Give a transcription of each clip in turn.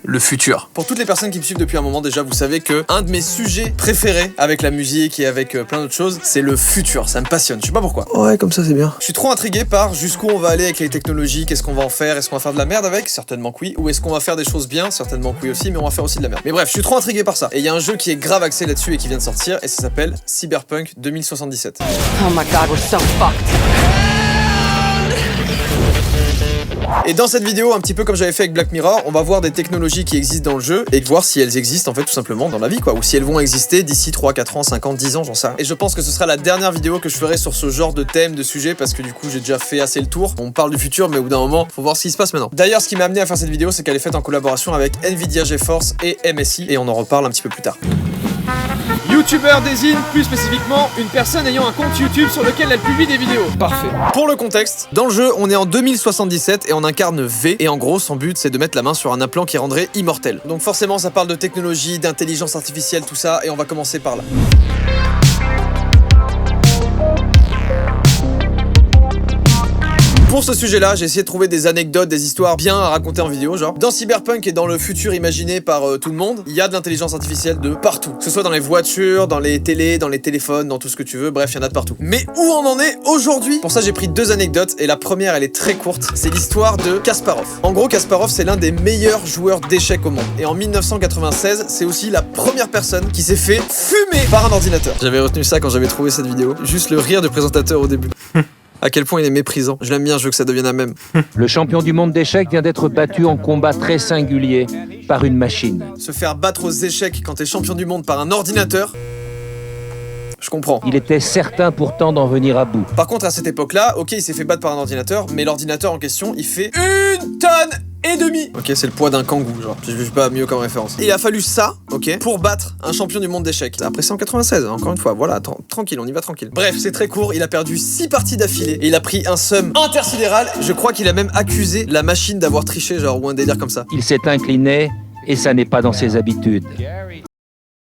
le futur. Pour toutes les personnes qui me suivent depuis un moment déjà, vous savez que un de mes sujets préférés avec la musique et avec plein d'autres choses, c'est le futur. Ça me passionne, je sais pas pourquoi. Ouais, comme ça c'est bien. Je suis trop intrigué par jusqu'où on va aller avec les technologies, qu'est-ce qu'on va en faire, est-ce qu'on va faire de la merde avec? Certainement que oui. Ou est-ce qu'on va faire des choses bien? Certainement que oui aussi, mais on va faire aussi de la merde. Mais bref, je suis trop intrigué par ça. Et il y a un jeu qui est grave axé là-dessus et qui vient de sortir, et ça s'appelle Cyberpunk 2077. Oh my god, we're so fucked. Et dans cette vidéo, un petit peu comme j'avais fait avec Black Mirror, on va voir des technologies qui existent dans le jeu et voir si elles existent en fait tout simplement dans la vie quoi, ou si elles vont exister d'ici 3, 4 ans, 5 ans, 10 ans, j'en sais rien. Et je pense que ce sera la dernière vidéo que je ferai sur ce genre de thème, de sujet, parce que du coup j'ai déjà fait assez le tour. On parle du futur, mais au bout d'un moment, faut voir ce qui se passe maintenant. D'ailleurs, ce qui m'a amené à faire cette vidéo, c'est qu'elle est faite en collaboration avec Nvidia GeForce et MSI, et on en reparle un petit peu plus tard. YouTubeur désigne plus spécifiquement une personne ayant un compte YouTube sur lequel elle publie des vidéos. Parfait. Pour le contexte, dans le jeu, on est en 2077 et on incarne V, et en gros, son but c'est de mettre la main sur un implant qui rendrait immortel. Donc forcément, ça parle de technologie, d'intelligence artificielle, tout ça, et on va commencer par là. Pour ce sujet-là, j'ai essayé de trouver des anecdotes, des histoires bien à raconter en vidéo, genre. Dans Cyberpunk et dans le futur imaginé par tout le monde, il y a de l'intelligence artificielle de partout. Que ce soit dans les voitures, dans les télés, dans les téléphones, dans tout ce que tu veux, bref, il y en a de partout. Mais où on en est aujourd'hui? Pour ça, j'ai pris 2 anecdotes, et la première, elle est très courte. C'est l'histoire de Kasparov. En gros, Kasparov, c'est l'un des meilleurs joueurs d'échecs au monde. Et en 1996, c'est aussi la première personne qui s'est fait fumer par un ordinateur. J'avais retenu ça quand j'avais trouvé cette vidéo. Juste le rire du présentateur au début. À quel point il est méprisant. Je l'aime bien, je veux que ça devienne un mème. Le champion du monde d'échecs vient d'être battu en combat très singulier par une machine. Se faire battre aux échecs quand t'es champion du monde par un ordinateur, je comprends. Il était certain pourtant d'en venir à bout. Par contre, à cette époque-là, ok, il s'est fait battre par un ordinateur, mais l'ordinateur en question, il fait 1,5 tonnes. Ok, c'est le poids d'un kangou, genre. Je sais pas mieux comme référence. Et il a fallu ça, ok, pour battre un champion du monde d'échecs. Après, c'est en 96, encore une fois, voilà, tranquille, on y va tranquille. Bref, c'est très court, il a perdu 6 parties d'affilée, et il a pris un sum intersidéral. Je crois qu'il a même accusé la machine d'avoir triché, genre, ou un délire comme ça. Il s'est incliné, et ça n'est pas dans ses habitudes.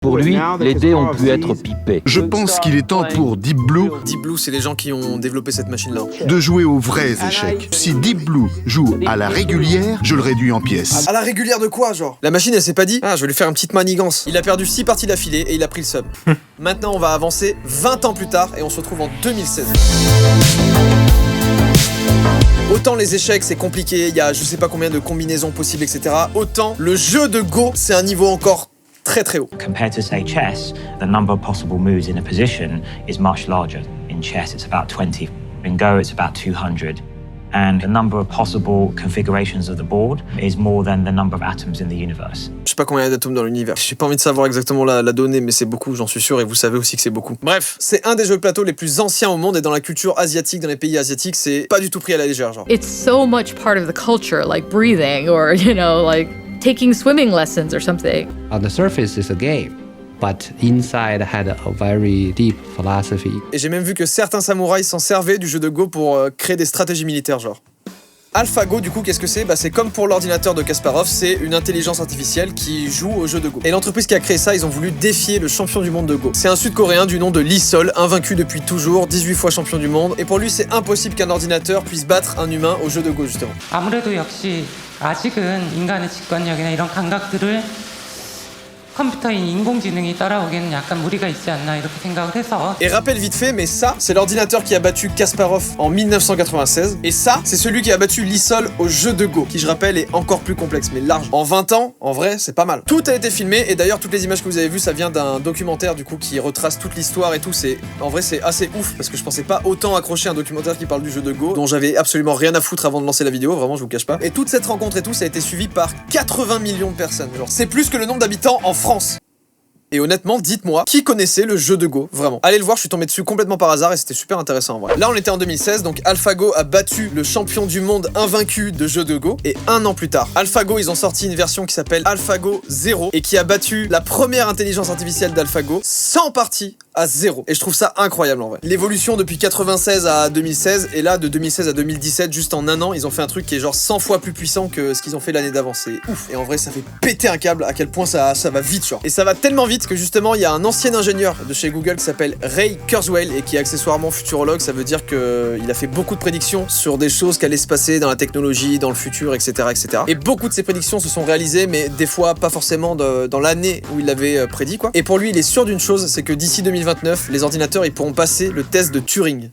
Pour lui, les dés ont pu être pipés. Je pense qu'il est temps pour Deep Blue Deep Blue, c'est les gens qui ont développé cette machine-là. de jouer aux vrais échecs. Si Deep Blue joue à la régulière, je le réduis en pièces. À la régulière de quoi, genre? La machine, elle s'est pas dit, ah, je vais lui faire une petite manigance. Il a perdu 6 parties d'affilée et il a pris le sub. Maintenant, on va avancer 20 ans plus tard et on se retrouve en 2016. Autant les échecs c'est compliqué, il y a je sais pas combien de combinaisons possibles, etc. Autant le jeu de Go, c'est un niveau encore très très haut. Compared to, say, chess, the number of possible moves in a position is much larger. In chess, it's about 20. In Go, it's about 200. And the number of possible configurations of the board is more than the number of atoms in the universe. Je sais pas combien il y a d'atomes dans l'univers. J'ai pas envie de savoir exactement la donnée, mais c'est beaucoup, j'en suis sûr, et vous savez aussi que c'est beaucoup. Bref, c'est un des jeux de plateau les plus anciens au monde, et dans la culture asiatique, dans les pays asiatiques, c'est pas du tout pris à la légère, genre. It's so much part of the culture, like breathing or, you know, like taking swimming lessons or something. On the surface, it's a game, but inside had a very deep philosophy. Et j'ai même vu que certains samouraïs s'en servaient du jeu de Go pour créer des stratégies militaires, genre. AlphaGo, du coup, qu'est-ce que c'est? Bah, c'est comme pour l'ordinateur de Kasparov, c'est une intelligence artificielle qui joue au jeu de Go. Et l'entreprise qui a créé ça, ils ont voulu défier le champion du monde de Go. C'est un Sud-Coréen du nom de Lee Sol, invaincu depuis toujours, 18 fois champion du monde. Et pour lui, c'est impossible qu'un ordinateur puisse battre un humain au jeu de Go, justement. 아무래도 역시 아직은 인간의 직관력이나 이런 감각들을 컴퓨터인 인공지능이 따라오기에는 약간 무리가 있지 않나 이렇게 생각을 해서. Et rappel vite fait, mais ça, c'est l'ordinateur qui a battu Kasparov en 1996. Et ça, c'est celui qui a battu Lee Sol au jeu de Go, qui je rappelle est encore plus complexe, mais large. En 20 ans, en vrai, c'est pas mal. Tout a été filmé, et d'ailleurs, toutes les images que vous avez vues, ça vient d'un documentaire du coup qui retrace toute l'histoire et tout. En vrai, c'est assez ouf, parce que je pensais pas autant accrocher un documentaire qui parle du jeu de Go, dont j'avais absolument rien à foutre avant de lancer la vidéo, vraiment, je vous cache pas. Et toute cette rencontre et tout, ça a été suivi par 80 millions de personnes. Genre, c'est plus que le nombre d'habitants en France. Et honnêtement, dites-moi, qui connaissait le jeu de Go, vraiment? Allez le voir, je suis tombé dessus complètement par hasard et c'était super intéressant en vrai. Là, on était en 2016, donc AlphaGo a battu le champion du monde invaincu de jeu de Go. Et 1 an plus tard, AlphaGo, ils ont sorti une version qui s'appelle AlphaGo 0 et qui a battu la première intelligence artificielle d'AlphaGo 100 parties à 0. Et je trouve ça incroyable en vrai. L'évolution depuis 96 à 2016, et là de 2016 à 2017, juste en un an, ils ont fait un truc qui est genre 100 fois plus puissant que ce qu'ils ont fait l'année d'avant. C'est ouf. Et en vrai, ça fait péter un câble à quel point ça va vite, genre. Et ça va tellement vite que justement, il y a un ancien ingénieur de chez Google qui s'appelle Ray Kurzweil et qui est accessoirement futurologue. Ça veut dire qu'il a fait beaucoup de prédictions sur des choses qui allaient se passer dans la technologie, dans le futur, etc., etc. Et beaucoup de ces prédictions se sont réalisées, mais des fois pas forcément dans l'année où il l'avait prédit, quoi. Et pour lui, il est sûr d'une chose, c'est que d'ici 2029, les ordinateurs, ils pourront passer le test de Turing.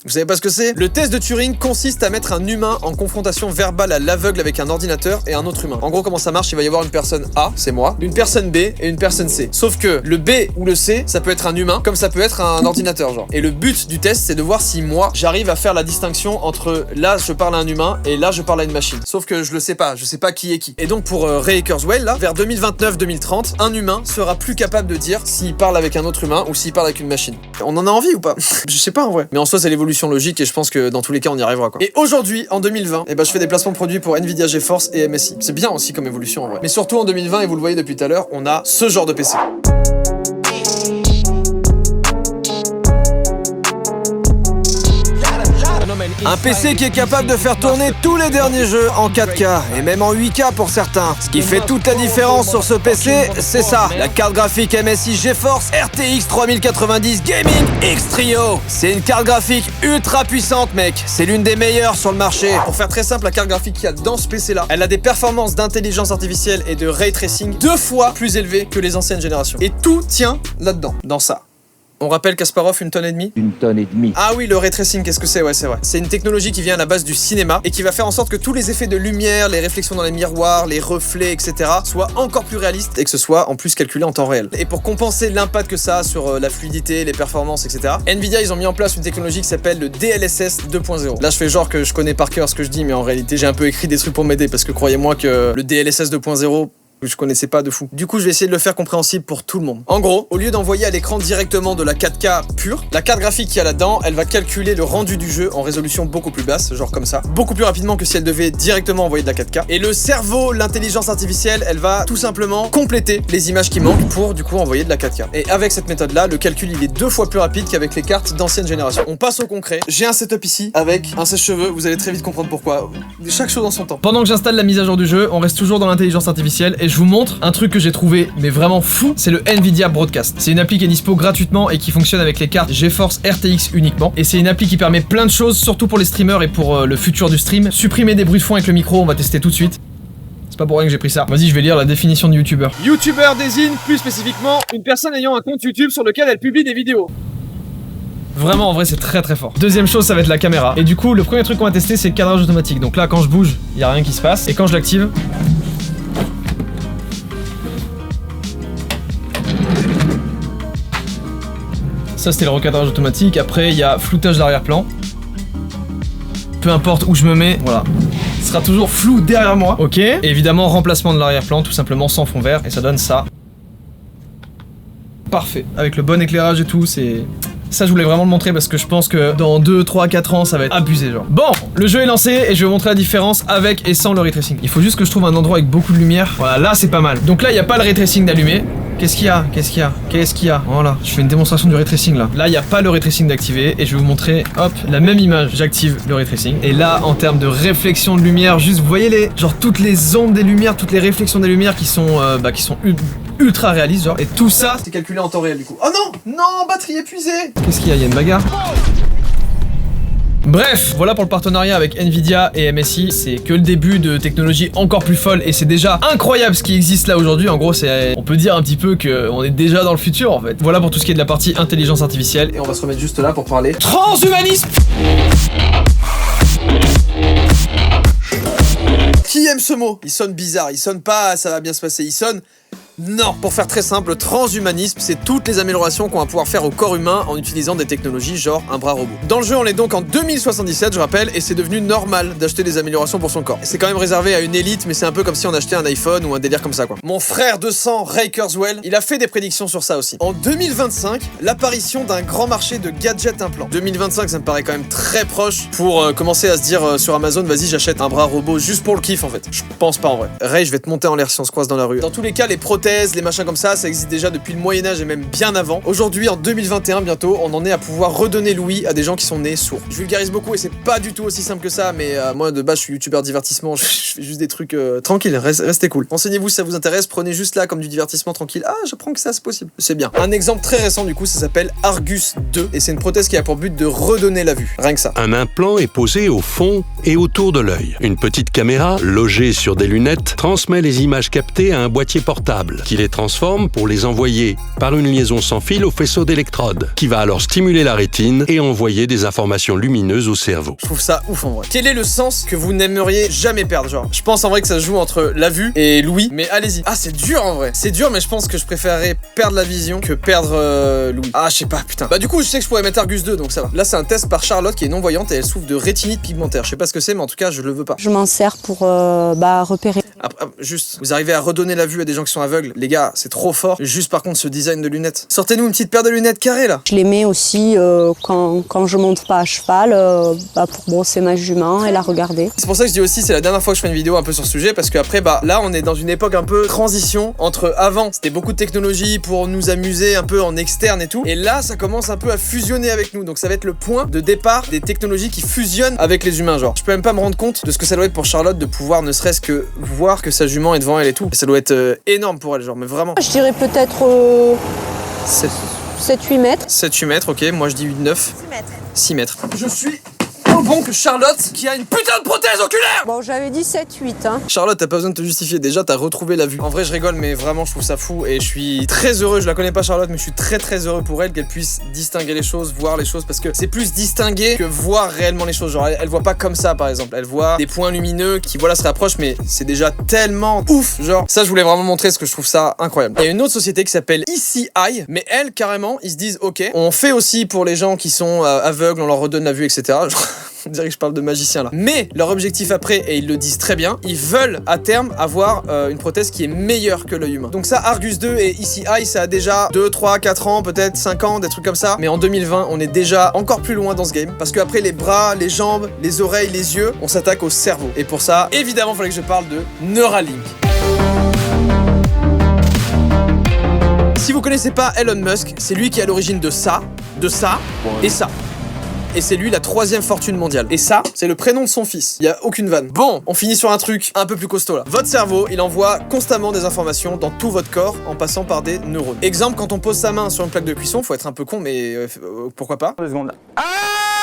Vous savez pas ce que c'est? Le test de Turing consiste à mettre un humain en confrontation verbale à l'aveugle avec un ordinateur et un autre humain. En gros, comment ça marche? Il va y avoir une personne A, c'est moi, une personne B et une personne C. Sauf que le B ou le C, ça peut être un humain, comme ça peut être un ordinateur, genre. Et le but du test, c'est de voir si moi, j'arrive à faire la distinction entre là, je parle à un humain et là, je parle à une machine. Sauf que je sais pas qui est qui. Et donc, pour Ray Kurzweil, là, vers 2029-2030, un humain sera plus capable de dire s'il parle avec un autre humain ou s'il parle avec une machine. On en a envie ou pas? Je sais pas en vrai. Mais en soi, c'est l'évolution logique et je pense que dans tous les cas on y arrivera, quoi. Et aujourd'hui, en 2020, je fais des placements de produits pour Nvidia GeForce et MSI. C'est bien aussi comme évolution en vrai. Mais surtout en 2020, et vous le voyez depuis tout à l'heure, on a ce genre de PC. Un PC qui est capable de faire tourner tous les derniers jeux en 4K et même en 8K pour certains. Ce qui fait toute la différence sur ce PC, c'est ça, la carte graphique MSI GeForce RTX 3090 Gaming X Trio. C'est une carte graphique ultra puissante, mec. C'est l'une des meilleures sur le marché. Pour faire très simple, la carte graphique qu'il y a dans ce PC là, elle a des performances d'intelligence artificielle et de ray tracing 2 fois plus élevées que les anciennes générations. Et tout tient là-dedans, dans ça. On rappelle Kasparov, 1,5 tonnes? 1,5 tonne. Ah oui, le ray tracing, qu'est-ce que c'est? Ouais, c'est vrai. C'est une technologie qui vient à la base du cinéma et qui va faire en sorte que tous les effets de lumière, les réflexions dans les miroirs, les reflets, etc. soient encore plus réalistes et que ce soit en plus calculé en temps réel. Et pour compenser l'impact que ça a sur la fluidité, les performances, etc., Nvidia, ils ont mis en place une technologie qui s'appelle le DLSS 2.0. Là, je fais genre que je connais par cœur ce que je dis, mais en réalité, j'ai un peu écrit des trucs pour m'aider parce que croyez-moi que le DLSS 2.0... je connaissais pas de fou. Du coup, je vais essayer de le faire compréhensible pour tout le monde. En gros, au lieu d'envoyer à l'écran directement de la 4K pure, la carte graphique qu'il y a là-dedans, elle va calculer le rendu du jeu en résolution beaucoup plus basse, genre comme ça, beaucoup plus rapidement que si elle devait directement envoyer de la 4K. Et le cerveau, l'intelligence artificielle, elle va tout simplement compléter les images qui manquent pour du coup envoyer de la 4K. Et avec cette méthode-là, le calcul il est 2 fois plus rapide qu'avec les cartes d'ancienne génération. On passe au concret. J'ai un setup ici avec un sèche-cheveux. Vous allez très vite comprendre pourquoi. Chaque chose en son temps. Pendant que j'installe la mise à jour du jeu, on reste toujours dans l'intelligence artificielle et je vous montre un truc que j'ai trouvé mais vraiment fou, c'est le Nvidia Broadcast. C'est une appli qui est dispo gratuitement et qui fonctionne avec les cartes GeForce RTX uniquement. Et c'est une appli qui permet plein de choses, surtout pour les streamers et pour le futur du stream. Supprimer des bruits de fond avec le micro, on va tester tout de suite. C'est pas pour rien que j'ai pris ça. Vas-y, je vais lire la définition de youtubeur. Youtubeur désigne plus spécifiquement une personne ayant un compte YouTube sur lequel elle publie des vidéos. Vraiment, en vrai, c'est très très fort. Deuxième chose, ça va être la caméra. Et du coup, le premier truc qu'on va tester, c'est le cadrage automatique. Donc là, quand je bouge, il y a rien qui se passe. Et quand je l'active, ça c'était le recadrage automatique. Après, il y a floutage d'arrière-plan. Peu importe où je me mets, voilà. Ce sera toujours flou derrière moi. Ok. Et évidemment, remplacement de l'arrière-plan, tout simplement sans fond vert. Et ça donne ça. Parfait. Avec le bon éclairage et tout, c'est... Ça, je voulais vraiment le montrer parce que je pense que dans 2, 3, 4 ans, ça va être abusé, genre. Bon, le jeu est lancé et je vais vous montrer la différence avec et sans le ray tracing. Il faut juste que je trouve un endroit avec beaucoup de lumière. Voilà, là, c'est pas mal. Donc là, il n'y a pas le ray tracing d'allumé. Qu'est-ce qu'il y a? Qu'est-ce qu'il y a? Qu'est-ce qu'il y a? Voilà, je fais une démonstration du ray tracing là. Là, il n'y a pas le ray tracing d'activer et je vais vous montrer, hop, la même image, j'active le ray tracing. Et là, en termes de réflexion de lumière, juste, vous voyez les, genre toutes les ombres des lumières, toutes les réflexions des lumières qui sont ultra réalistes, genre. Et tout ça, c'est calculé en temps réel du coup. Oh non! Non, batterie épuisée! Qu'est-ce qu'il y a? Il y a une bagarre? Bref, voilà pour le partenariat avec Nvidia et MSI. C'est que le début de technologies encore plus folles et c'est déjà incroyable ce qui existe là aujourd'hui. En gros, on peut dire un petit peu qu'on est déjà dans le futur en fait. Voilà pour tout ce qui est de la partie intelligence artificielle. Et on va se remettre juste là pour parler transhumanisme. Qui aime ce mot? Il sonne bizarre, il sonne pas ça va bien se passer, il sonne... Non, pour faire très simple, le transhumanisme, c'est toutes les améliorations qu'on va pouvoir faire au corps humain en utilisant des technologies genre un bras robot. Dans le jeu, on est donc en 2077, je rappelle, et c'est devenu normal d'acheter des améliorations pour son corps. C'est quand même réservé à une élite, mais c'est un peu comme si on achetait un iPhone ou un délire comme ça, quoi. Mon frère de sang, Ray Kurzweil, il a fait des prédictions sur ça aussi. En 2025, l'apparition d'un grand marché de gadgets implants. 2025, ça me paraît quand même très proche pour commencer à se dire sur Amazon, vas-y, j'achète un bras robot juste pour le kiff, en fait. Je pense pas en vrai. Ray, je vais te monter en l'air si on se croise dans la rue. Dans tous les cas, les prothèses prothèses, les machins comme ça existe déjà depuis le Moyen-Âge et même bien avant. Aujourd'hui, en 2021 bientôt, on en est à pouvoir redonner l'ouïe à des gens qui sont nés sourds. Je vulgarise beaucoup et c'est pas du tout aussi simple que ça, mais moi de base je suis youtubeur divertissement, je fais juste des trucs tranquilles, restez cool. Renseignez-vous si ça vous intéresse, prenez juste là comme du divertissement tranquille. Ah, j'apprends que ça c'est possible, c'est bien. Un exemple très récent du coup, ça s'appelle Argus 2 et c'est une prothèse qui a pour but de redonner la vue, rien que ça. Un implant est posé au fond et autour de l'œil. Une petite caméra, logée sur des lunettes, transmet les images captées à un boîtier portable, qui les transforme pour les envoyer par une liaison sans fil au faisceau d'électrodes, qui va alors stimuler la rétine et envoyer des informations lumineuses au cerveau. Je trouve ça ouf en vrai. Quel est le sens que vous n'aimeriez jamais perdre, genre? Je pense en vrai que ça se joue entre la vue et l'ouïe, mais allez-y. Ah, c'est dur en vrai. C'est dur, mais je pense que je préférerais perdre la vision que perdre l'ouïe. Ah, je sais pas, putain. Bah du coup, je sais que je pourrais mettre Argus 2, donc ça va. Là, c'est un test par Charlotte qui est non-voyante et elle souffre de rétinite pigmentaire. Je sais pas ce que c'est, mais en tout cas, je le veux pas. Je m'en sers pour repérer. Juste, vous arrivez à redonner la vue à des gens qui sont aveugles. Les gars, c'est trop fort. Juste par contre, ce design de lunettes. Sortez-nous une petite paire de lunettes carrées là. Je les mets aussi quand je monte pas à cheval pour brosser ma jument et la regarder. C'est pour ça que je dis aussi, c'est la dernière fois que je fais une vidéo un peu sur ce sujet parce qu'après, là, on est dans une époque un peu transition entre avant, c'était beaucoup de technologie pour nous amuser un peu en externe et tout. Et là, ça commence un peu à fusionner avec nous. Donc ça va être le point de départ des technologies qui fusionnent avec les humains. Genre, je peux même pas me rendre compte de ce que ça doit être pour Charlotte de pouvoir ne serait-ce que voir que sa jument est devant elle et tout. Et ça doit être énorme pour elle, genre, mais vraiment. Je dirais peut-être 7-8 mètres. 7-8 mètres, ok. Moi, je dis 8-9. 6 mètres. 6 mètres. Je suis bon que Charlotte qui a une putain de prothèse oculaire. Bon, j'avais dit 7-8, hein. Charlotte, t'as pas besoin de te justifier, déjà t'as retrouvé la vue. En vrai, je rigole, mais vraiment, je trouve ça fou et je suis très heureux. Je la connais pas, Charlotte, mais je suis très heureux pour elle qu'elle puisse distinguer les choses, voir les choses, parce que c'est plus distinguer que voir réellement les choses. Genre, elle voit pas comme ça, par exemple. Elle voit des points lumineux qui, voilà, se rapprochent, mais c'est déjà tellement ouf. Genre, ça, je voulais vraiment montrer parce que je trouve ça incroyable. Il y a une autre société qui s'appelle ECI, mais elle, carrément, ils se disent, ok, on fait aussi pour les gens qui sont aveugles, on leur redonne la vue, etc. Genre, on dirait que je parle de magicien là. Mais leur objectif après, et ils le disent très bien, ils veulent à terme avoir une prothèse qui est meilleure que l'œil humain. Donc ça, Argus 2 et ECI, ça a déjà 2, 3, 4 ans, peut-être 5 ans, des trucs comme ça. Mais en 2020, on est déjà encore plus loin dans ce game. Parce qu'après les bras, les jambes, les oreilles, les yeux, on s'attaque au cerveau. Et pour ça, évidemment, il fallait que je parle de Neuralink. Si vous connaissez pas Elon Musk, c'est lui qui est à l'origine de ça et ça. Et c'est lui la 3e fortune mondiale. Et ça, c'est le prénom de son fils. Y a aucune vanne. Bon, on finit sur un truc un peu plus costaud là. Votre cerveau, il envoie constamment des informations dans tout votre corps en passant par des neurones. Exemple, quand on pose sa main sur une plaque de cuisson, faut être un peu con, mais pourquoi pas.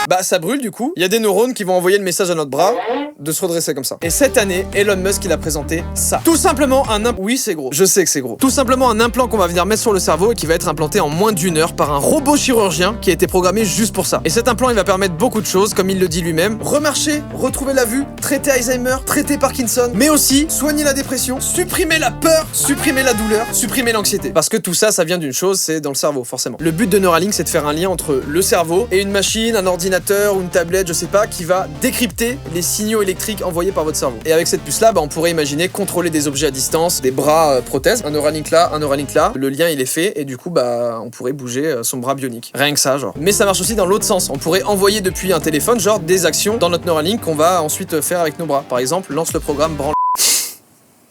Bah ça brûle du coup. Il y a des neurones qui vont envoyer le message à notre bras de se redresser comme ça. Et cette année, Elon Musk il a présenté ça. Tout simplement oui c'est gros. Je sais que c'est gros. Tout simplement un implant qu'on va venir mettre sur le cerveau et qui va être implanté en moins d'1 heure par un robot chirurgien qui a été programmé juste pour ça. Et cet implant il va permettre beaucoup de choses, comme il le dit lui-même. Remarcher, retrouver la vue, traiter Alzheimer, traiter Parkinson, mais aussi soigner la dépression, supprimer la peur, supprimer la douleur, supprimer l'anxiété. Parce que tout ça, ça vient d'une chose, c'est dans le cerveau, forcément. Le but de Neuralink, c'est de faire un lien entre le cerveau et une machine, un ordinateur ou une tablette, je sais pas, qui va décrypter les signaux électriques envoyés par votre cerveau. Et avec cette puce-là, on pourrait imaginer contrôler des objets à distance, des bras prothèses, un Neuralink là, un Neuralink là. Le lien, il est fait et du coup, on pourrait bouger son bras bionique. Rien que ça, genre. Mais ça marche aussi dans l'autre sens. On pourrait envoyer depuis un téléphone, genre des actions dans notre Neuralink qu'on va ensuite faire avec nos bras. Par exemple, lance le programme branle.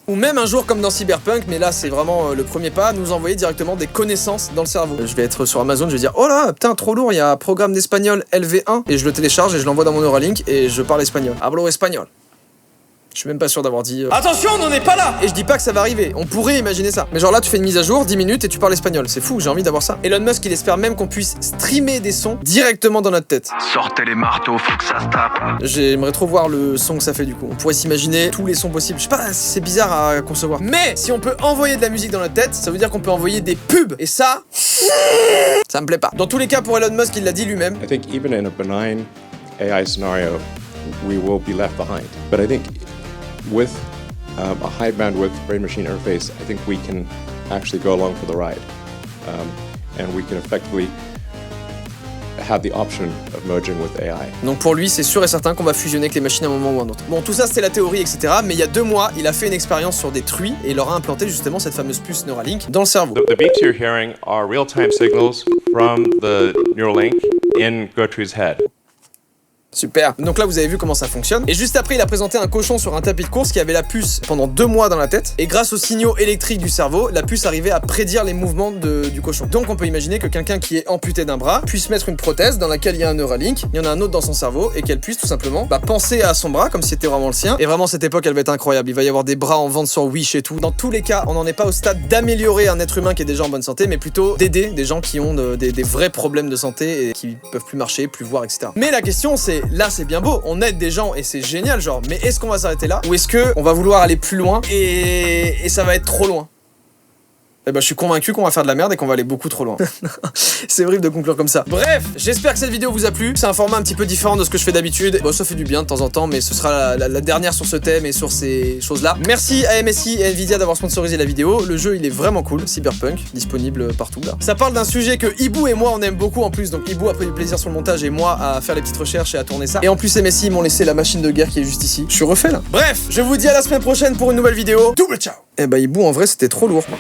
Ou même un jour comme dans Cyberpunk, mais là c'est vraiment le premier pas, nous envoyer directement des connaissanses dans le cerveau. Je vais être sur Amazon, je vais dire oh là, putain trop lourd, il y a un programme d'espagnol LV1 et je le télécharge et je l'envoie dans mon Neuralink et je parle espagnol. Hablo espagnol. Je suis même pas sûr d'avoir dit attention, on n'en est pas là. Et je dis pas que ça va arriver, on pourrait imaginer ça. Mais genre là tu fais une mise à jour, 10 minutes et tu parles espagnol. C'est fou, j'ai envie d'avoir ça. Elon Musk il espère même qu'on puisse streamer des sons directement dans notre tête. Sortez les marteaux, faut que ça se tape. J'aimerais trop voir le son que ça fait du coup. On pourrait s'imaginer tous les sons possibles. Je sais pas, c'est bizarre à concevoir. Mais si on peut envoyer de la musique dans notre tête, ça veut dire qu'on peut envoyer des pubs. Et ça me plaît pas. Dans tous les cas pour Elon Musk, il l'a dit lui-même. I think even in a benign AI scenario, we will be left behind. But I think with a high bandwidth brain-machine interface, I think we can actually go along for the ride, and we can effectively have the option of merging with AI. Donc pour lui, c'est sûr et certain qu'on va fusionner avec les machines à un moment ou à un autre. Bon, tout ça c'était la théorie, etc. Mais il y a 2 mois, il a fait une expérience sur des truies et il leur a implanté justement cette fameuse puce Neuralink dans le cerveau. The beeps you're hearing are real-time signals from the Neuralink in Gertrude's head. Super. Donc là, vous avez vu comment ça fonctionne. Et juste après, il a présenté un cochon sur un tapis de course qui avait la puce pendant 2 mois dans la tête. Et grâce aux signaux électriques du cerveau, la puce arrivait à prédire les mouvements du cochon. Donc on peut imaginer que quelqu'un qui est amputé d'un bras puisse mettre une prothèse dans laquelle il y a un Neuralink, il y en a un autre dans son cerveau, et qu'elle puisse tout simplement penser à son bras comme si c'était vraiment le sien. Et vraiment, cette époque, elle va être incroyable. Il va y avoir des bras en vente sur Wish et tout. Dans tous les cas, on n'en est pas au stade d'améliorer un être humain qui est déjà en bonne santé, mais plutôt d'aider des gens qui ont des vrais problèmes de santé et qui peuvent plus marcher, plus voir, etc. Mais la question, c'est, là, c'est bien beau, on aide des gens et c'est génial, genre, mais est-ce qu'on va s'arrêter là ou est-ce que on va vouloir aller plus loin et ça va être trop loin? Eh ben, je suis convaincu qu'on va faire de la merde et qu'on va aller beaucoup trop loin. C'est horrible de conclure comme ça. Bref, j'espère que cette vidéo vous a plu. C'est un format un petit peu différent de ce que je fais d'habitude. Bon, ça fait du bien de temps en temps, mais ce sera la dernière sur ce thème et sur ces choses-là. Merci à MSI et Nvidia d'avoir sponsorisé la vidéo. Le jeu, il est vraiment cool. Cyberpunk, disponible partout là. Ça parle d'un sujet que Hibou et moi, on aime beaucoup en plus. Donc Hibou a pris du plaisir sur le montage et moi à faire les petites recherches et à tourner ça. Et en plus, MSI m'ont laissé la machine de guerre qui est juste ici. Je suis refait là. Bref, je vous dis à la semaine prochaine pour une nouvelle vidéo. Double ciao. Eh bah, Hibou, en vrai, c'était trop lourd, quoi.